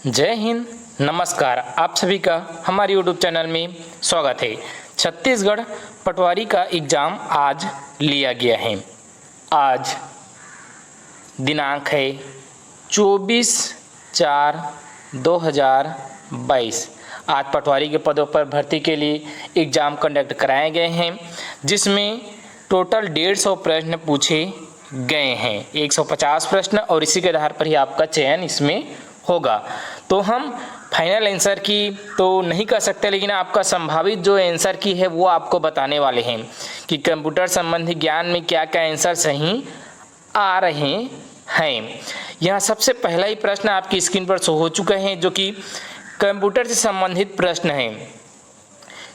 जय हिंद, नमस्कार। आप सभी का हमारे यूट्यूब चैनल में स्वागत है। छत्तीसगढ़ पटवारी का एग्ज़ाम आज लिया गया है। आज दिनांक है 24/4/2022। आज पटवारी के पदों पर भर्ती के लिए एग्ज़ाम कंडक्ट कराए गए हैं, जिसमें टोटल 150 प्रश्न पूछे गए हैं। 150 प्रश्न और इसी के आधार पर ही आपका चयन इसमें होगा। तो हम फाइनल आंसर की तो नहीं कर सकते, लेकिन आपका संभावित जो आंसर की है वो आपको बताने वाले हैं कि कंप्यूटर संबंधी ज्ञान में क्या क्या आंसर सही आ रहे हैं। यहाँ सबसे पहला ही प्रश्न आपकी स्क्रीन पर शो हो चुका है, जो कि कंप्यूटर से संबंधित प्रश्न है।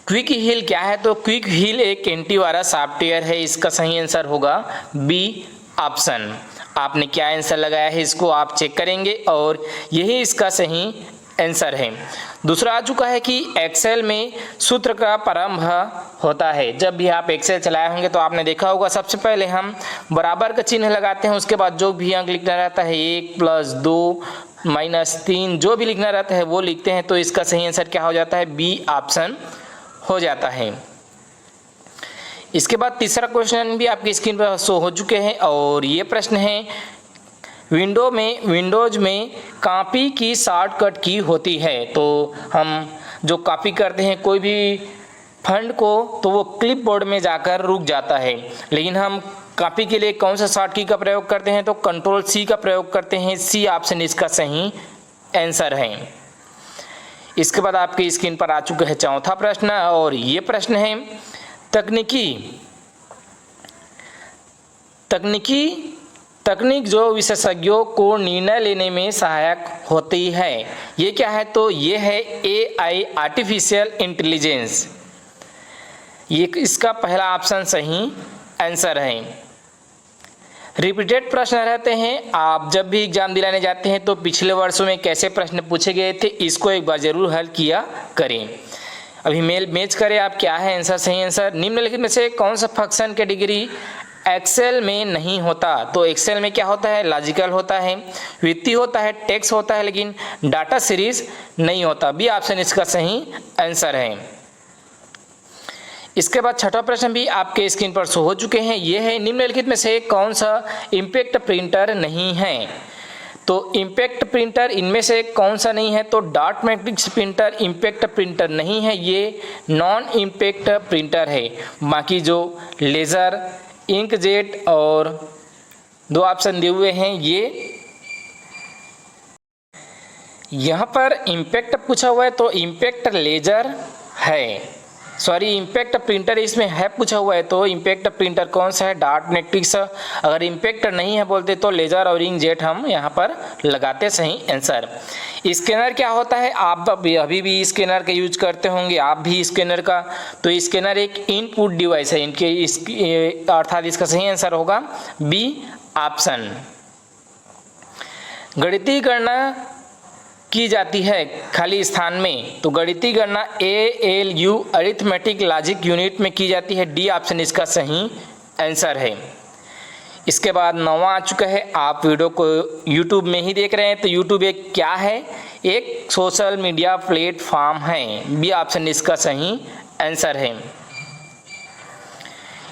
क्विक हील क्या है? तो क्विक हील एक एंटीवायरस सॉफ्टवेयर है। इसका सही आंसर होगा बी ऑप्शन। आपने क्या आंसर लगाया है इसको आप चेक करेंगे और यही इसका सही आंसर है। दूसरा आ चुका है कि एक्सेल में सूत्र का प्रारंभ होता है। जब भी आप एक्सेल चलाए होंगे तो आपने देखा होगा, सबसे पहले हम बराबर का चिन्ह लगाते हैं, उसके बाद जो भी अंक लिखना रहता है 1 + 2 - 3 जो भी लिखना रहता है वो लिखते हैं। तो इसका सही आंसर क्या हो जाता है? बी ऑप्शन हो जाता है। इसके बाद तीसरा क्वेश्चन भी आपकी स्क्रीन पर शो हो चुके हैं और ये प्रश्न है, विंडोज में कॉपी की शॉर्टकट की होती है। तो हम जो कॉपी करते हैं कोई भी फंड को तो वो क्लिपबोर्ड में जाकर रुक जाता है, लेकिन हम कॉपी के लिए कौन सा शॉर्ट की का प्रयोग करते हैं? तो Ctrl+C का प्रयोग करते हैं। सी ऑप्शन इसका सही आंसर है। इसके बाद आपकी स्क्रीन पर आ चुका है चौथा प्रश्न और ये प्रश्न है, तकनीक जो विशेषज्ञों को निर्णय लेने में सहायक होती है, ये क्या है? तो ये है AI आर्टिफिशियल इंटेलिजेंस। ये इसका पहला ऑप्शन सही आंसर है। रिपीटेड प्रश्न रहते हैं। आप जब भी एग्जाम दिलाने जाते हैं तो पिछले वर्षों में कैसे प्रश्न पूछे गए थे इसको एक बार जरूर हल किया करें। अभी मैच करें आप क्या है आंसर। सही आंसर, निम्नलिखित में से कौन सा फंक्शन कैटेगरी एक्सेल में नहीं होता? तो एक्सेल में क्या होता है? लॉजिकल होता है, वित्तीय होता है, टैक्स होता है, लेकिन डाटा सीरीज नहीं होता। बी ऑप्शन इसका सही आंसर है। इसके बाद छठा प्रश्न भी आपके स्क्रीन पर शो हो चुके हैं। ये है, निम्नलिखित में से कौन सा इम्पैक्ट प्रिंटर नहीं है? तो इम्पैक्ट प्रिंटर इनमें से कौन सा नहीं है? तो dot matrix printer impact printer नहीं है, ये नॉन इम्पैक्ट प्रिंटर है। बाकी जो लेज़र, इंकजेट और दो ऑप्शन दिए हुए हैं, ये यहाँ पर इम्पैक्ट पूछा हुआ है तो इम्पैक्ट लेजर है, सॉरी इम्पैक्ट प्रिंटर इसमें है पूछा हुआ है। तो इम्पैक्ट प्रिंटर कौन सा है? Dot matrix. अगर इम्पैक्ट नहीं है बोलते तो लेजर और इंकजेट हम यहाँ पर लगाते। सही आंसर। स्कैनर क्या होता है? आप अभी भी स्कैनर का यूज करते होंगे, आप भी स्कैनर का। तो स्कैनर एक इनपुट डिवाइस है इनके, अर्थात इसका सही आंसर होगा बी ऑप्शन। गणितीय गणना की जाती है खाली स्थान में, तो गणितीय गणना ALU अरिथमेटिक लॉजिक यूनिट में की जाती है। डी ऑप्शन इसका सही आंसर है। इसके बाद 9वां आ चुका है। आप वीडियो को YouTube में ही देख रहे हैं, तो YouTube एक क्या है? एक सोशल मीडिया प्लेटफॉर्म है। बी ऑप्शन इसका सही आंसर है।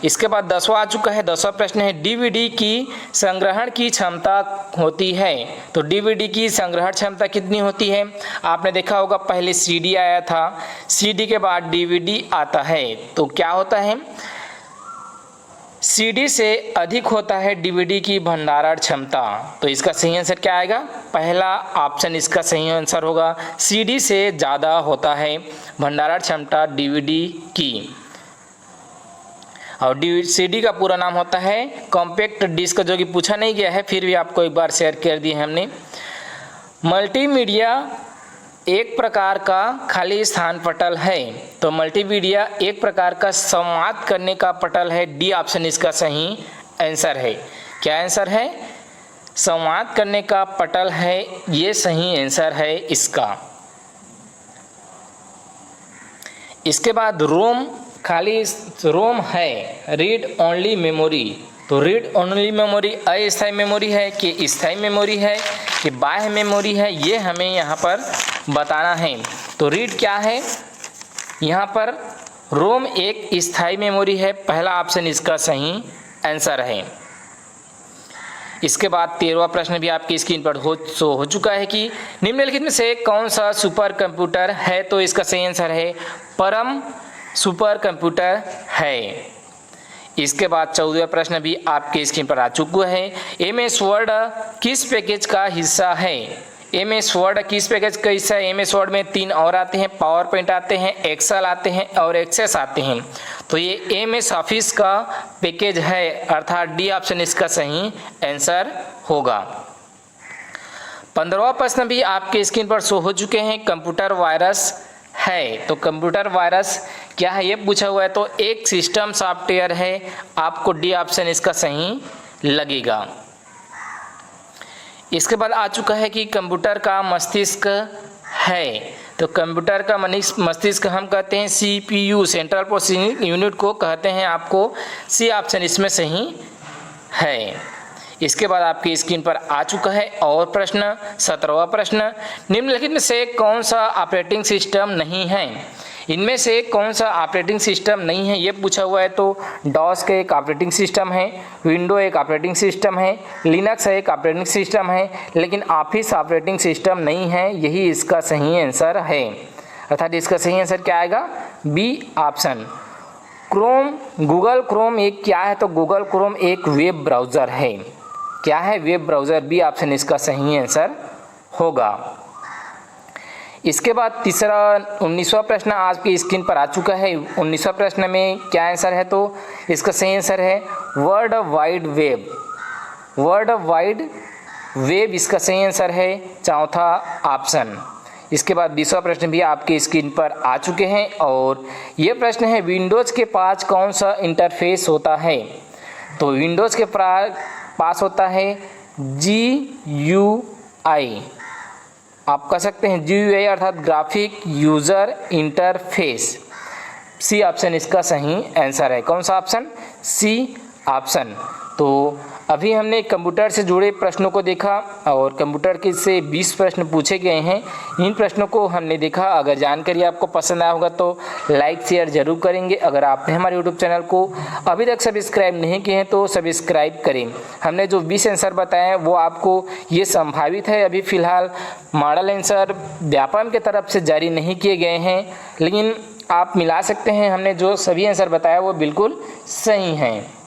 इसके बाद 10वां आ चुका है। 10वां प्रश्न है, DVD की संग्रहण की क्षमता होती है। तो DVD की संग्रहण क्षमता कितनी होती है? आपने देखा होगा पहले CD आया था, CD के बाद DVD आता है। तो क्या होता है? CD से अधिक होता है DVD की भंडारण क्षमता। तो इसका सही आंसर क्या आएगा? पहला ऑप्शन इसका सही आंसर होगा। CD से ज़्यादा होता है भंडारण क्षमता DVD की। और CD का पूरा नाम होता है कॉम्पैक्ट डिस्क, जो कि पूछा नहीं गया है, फिर भी आपको एक बार शेयर कर दिए हमने। मल्टीमीडिया एक प्रकार का खाली स्थान पटल है। तो मल्टीमीडिया एक प्रकार का संवाद करने का पटल है। डी ऑप्शन इसका सही आंसर है। क्या आंसर है? संवाद करने का पटल है, ये सही आंसर है इसका। इसके बाद रोम खाली रोम है, रीड ओनली मेमोरी। तो रीड ओनली मेमोरी अस्थायी मेमोरी है कि स्थायी मेमोरी है? कि बाह्य मेमोरी है, ये हमें यहाँ पर बताना है। तो रीड क्या है यहाँ पर, रोम एक स्थायी मेमोरी है, पहला ऑप्शन इसका सही आंसर है। इसके बाद 13वां प्रश्न भी आपकी स्क्रीन पर हो चुका है कि निम्नलिखित में से कौन सा सुपर कंप्यूटर है, तो इसका सही आंसर है परम सुपर कंप्यूटर है। इसके बाद 14वां प्रश्न भी आपके स्क्रीन पर आ चुका है, MS वर्ड किस पैकेज का हिस्सा है। MS वर्ड किस पैकेज का हिस्सा है। MS वर्ड में 3 और आते हैं, पावर पॉइंट आते हैं, एक्सेल आते हैं और एक्सेस आते हैं। तो ये MS ऑफिस का पैकेज है, अर्थात डी ऑप्शन इसका सही आंसर होगा। 15वां प्रश्न भी आपके स्क्रीन पर शो हो चुके हैं, कंप्यूटर वायरस है। तो कंप्यूटर वायरस क्या है ये पूछा हुआ है, तो एक सिस्टम सॉफ्टवेयर है, आपको डी ऑप्शन इसका सही लगेगा। इसके बाद आ चुका है कि कंप्यूटर का मस्तिष्क है। तो कंप्यूटर का मस्तिष्क हम कहते हैं CPU, सेंट्रल प्रोसेसिंग यूनिट को कहते हैं, आपको सी ऑप्शन इसमें सही है। इसके बाद आपकी स्क्रीन पर आ चुका है और प्रश्न 17वां प्रश्न, निम्नलिखित में से कौन सा ऑपरेटिंग सिस्टम नहीं है। इनमें से कौन सा ऑपरेटिंग सिस्टम नहीं है ये पूछा हुआ है, तो डॉस का एक ऑपरेटिंग सिस्टम है, विंडो एक ऑपरेटिंग सिस्टम है, लिनक्स एक ऑपरेटिंग सिस्टम है, लेकिन ऑफिस ऑपरेटिंग सिस्टम नहीं है, यही इसका सही आंसर है। अर्थात इसका सही आंसर क्या आएगा, B option. Chrome, Google Chrome एक क्या है, तो गूगल क्रोम एक वेब ब्राउज़र है। क्या है, वेब ब्राउज़र, बी ऑप्शन इसका सही आंसर होगा। इसके बाद तीसरा 19वां प्रश्न आपकी स्क्रीन पर आ चुका है। 19वां प्रश्न में क्या आंसर है, तो इसका सही आंसर है world wide web. World wide web इसका सही आंसर है, चौथा ऑप्शन। इसके बाद 20वां प्रश्न भी आपकी स्क्रीन पर आ चुके हैं और ये प्रश्न है, विंडोज़ के पास कौन सा इंटरफेस होता है। तो विंडोज़ के पास होता है GUI, आप कह सकते हैं GUI अर्थात graphic user interface. C option इसका सही आंसर है। कौन सा ऑप्शन, सी ऑप्शन। तो अभी हमने कंप्यूटर से जुड़े प्रश्नों को देखा और कंप्यूटर के से 20 प्रश्न पूछे गए हैं, इन प्रश्नों को हमने देखा। अगर जानकारी आपको पसंद आया होगा तो लाइक शेयर जरूर करेंगे। अगर आपने हमारे यूट्यूब चैनल को अभी तक सब्सक्राइब नहीं किए हैं तो सब्सक्राइब करें। हमने जो 20 आंसर बताए हैं वो आपको ये संभावित है, अभी फ़िलहाल मॉडल आंसर व्यापम की तरफ से जारी नहीं किए गए हैं, लेकिन आप मिला सकते हैं। हमने जो सभी आंसर बताया वो बिल्कुल सही हैं।